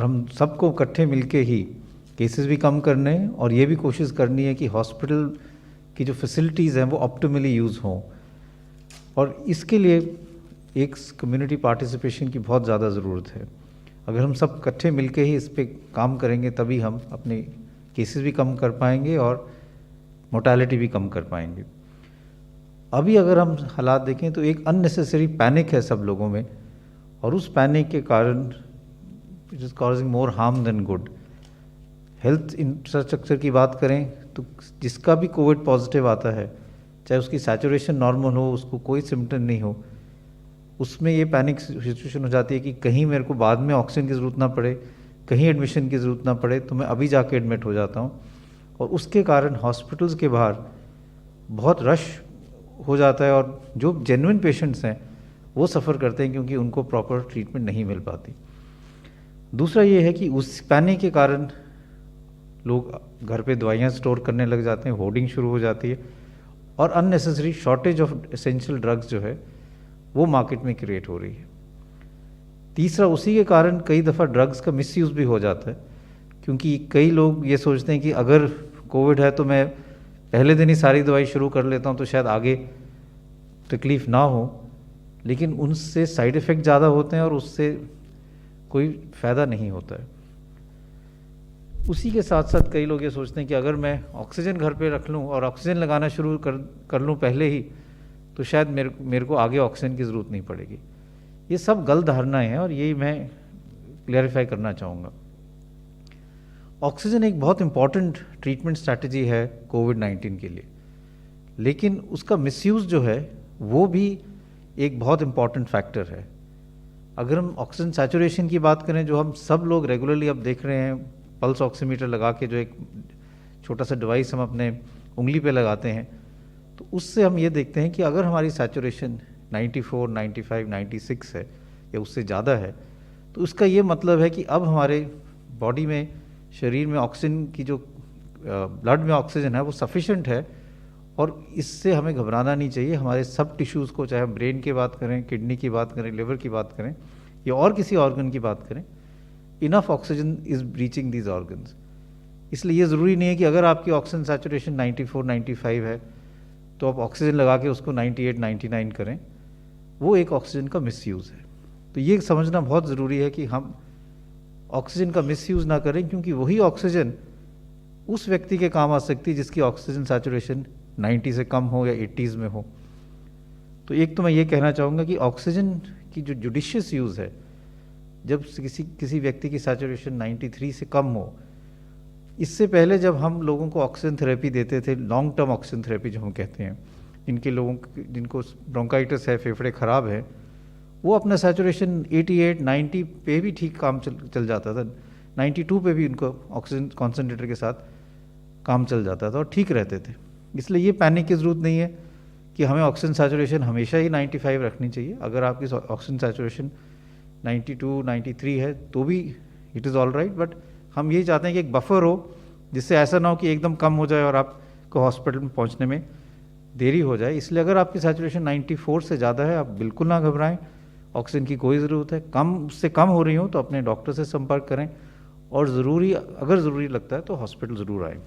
हम सबको इकट्ठे मिलके ही केसेस भी कम करने हैं और ये भी कोशिश करनी है कि हॉस्पिटल की जो फैसिलिटीज़ हैं वो ऑप्टिमली यूज़ हों। और इसके लिए एक कम्युनिटी पार्टिसिपेशन की बहुत ज़्यादा ज़रूरत है। अगर हम सब इकट्ठे मिलके ही इस पे काम करेंगे तभी हम अपने केसेस भी कम कर पाएंगे और मोर्टेलिटी भी कम कर पाएंगे। अभी अगर हम हालात देखें तो एक अननेसेसरी पैनिक है सब लोगों में, और उस पैनिक के कारण it is causing more harm then good. Health infrastructure की बात करें तो जिसका भी कोविड पॉजिटिव आता है, चाहे उसकी सैचुरेशन नॉर्मल हो, उसको कोई सिम्टम नहीं हो, उसमें ये पैनिक सिचुएशन हो जाती है कि कहीं मेरे को बाद में ऑक्सीजन की ज़रूरत ना पड़े, कहीं एडमिशन की ज़रूरत ना पड़े, तो मैं अभी जाके एडमिट हो जाता हूँ। और उसके कारण हॉस्पिटल्स के बाहर बहुत रश हो जाता है और जो जेन्युइन पेशेंट्स हैं वो सफ़र करते हैं क्योंकि उनको प्रॉपर ट्रीटमेंट नहीं मिल पाती। दूसरा ये है कि उस पैनिक के कारण लोग घर पे दवाइयाँ स्टोर करने लग जाते हैं, होर्डिंग शुरू हो जाती है और unnecessary shortage of essential drugs जो है वो मार्केट में क्रिएट हो रही है। तीसरा, उसी के कारण कई दफ़ा ड्रग्स का मिसयूज़ भी हो जाता है, क्योंकि कई लोग ये सोचते हैं कि अगर कोविड है तो मैं पहले दिन ही सारी दवाई शुरू कर लेता हूँ तो शायद आगे तकलीफ़ ना हो, लेकिन उनसे साइड इफ़ेक्ट ज़्यादा होते हैं और उससे कोई फ़ायदा नहीं होता है। उसी के साथ साथ कई लोग ये सोचते हैं कि अगर मैं ऑक्सीजन घर पे रख लूँ और ऑक्सीजन लगाना शुरू कर लूँ पहले ही, तो शायद मेरे को आगे ऑक्सीजन की ज़रूरत नहीं पड़ेगी। ये सब गलत धारणाएं हैं और यही मैं क्लैरिफाई करना चाहूँगा। ऑक्सीजन एक बहुत इंपॉर्टेंट ट्रीटमेंट स्ट्रैटेजी है कोविड-19 के लिए, लेकिन उसका मिसयूज़ जो है वो भी एक बहुत इंपॉर्टेंट फैक्टर है। अगर हम ऑक्सीजन सैचुरेशन की बात करें, जो हम सब लोग रेगुलरली अब देख रहे हैं, पल्स ऑक्सीमीटर लगा के जो एक छोटा सा डिवाइस हम अपने उंगली पे लगाते हैं, तो उससे हम ये देखते हैं कि अगर हमारी सैचुरेशन 94, 95, 96 है या उससे ज़्यादा है, तो उसका ये मतलब है कि अब हमारे बॉडी में, शरीर में ऑक्सीजन की जो ब्लड में ऑक्सीजन है वो सफिशेंट है और इससे हमें घबराना नहीं चाहिए। हमारे सब टिश्यूज़ को, चाहे हम ब्रेन की बात करें, किडनी की बात करें, लिवर की बात करें या और किसी ऑर्गन की बात करें, enough oxygen is reaching these organs. इसलिए ये ज़रूरी नहीं है कि अगर आपकी ऑक्सीजन सैचुरेशन 94, 95 है तो आप ऑक्सीजन लगा के उसको 98, 99 करें, वो एक ऑक्सीजन का मिसयूज़ है। तो ये समझना बहुत ज़रूरी है कि हम ऑक्सीजन का मिसयूज़ ना करें, क्योंकि वही ऑक्सीजन उस व्यक्ति के काम आ सकती है जिसकी ऑक्सीजन सैचुरेशन 90 से कम हो या 80s में हो। तो एक तो मैं ये कहना चाहूँगा कि ऑक्सीजन की जो जुडिशियस यूज़ है, जब किसी व्यक्ति की सैचुरेशन 93 से कम हो, इससे पहले जब हम लोगों को ऑक्सीजन थेरेपी देते थे, लॉन्ग टर्म ऑक्सीजन थेरेपी जो हम कहते हैं, जिनको ब्रोंकाइटिस है, फेफड़े ख़राब है, वो अपना सैचुरेशन 88, 90 पे भी ठीक काम चल जाता था, 92 पे भी उनको ऑक्सीजन कॉन्सेंट्रेटर के साथ काम चल जाता था और ठीक रहते थे। इसलिए ये पैनिक की ज़रूरत नहीं है कि हमें ऑक्सीजन सैचुरेशन हमेशा ही 95 रखनी चाहिए। अगर आपकी ऑक्सीजन सैचुरेशन 92, 93 है तो भी it is all right, but हम यही चाहते हैं कि एक बफर हो, जिससे ऐसा ना हो कि एकदम कम हो जाए और आपको हॉस्पिटल में पहुंचने में देरी हो जाए। इसलिए अगर आपकी सैचुरेशन 94 से ज़्यादा है, आप बिल्कुल ना घबराएं, ऑक्सीजन की कोई ज़रूरत है। उससे कम हो रही हो तो अपने डॉक्टर से संपर्क करें और अगर ज़रूरी लगता है तो हॉस्पिटल ज़रूर आएँ।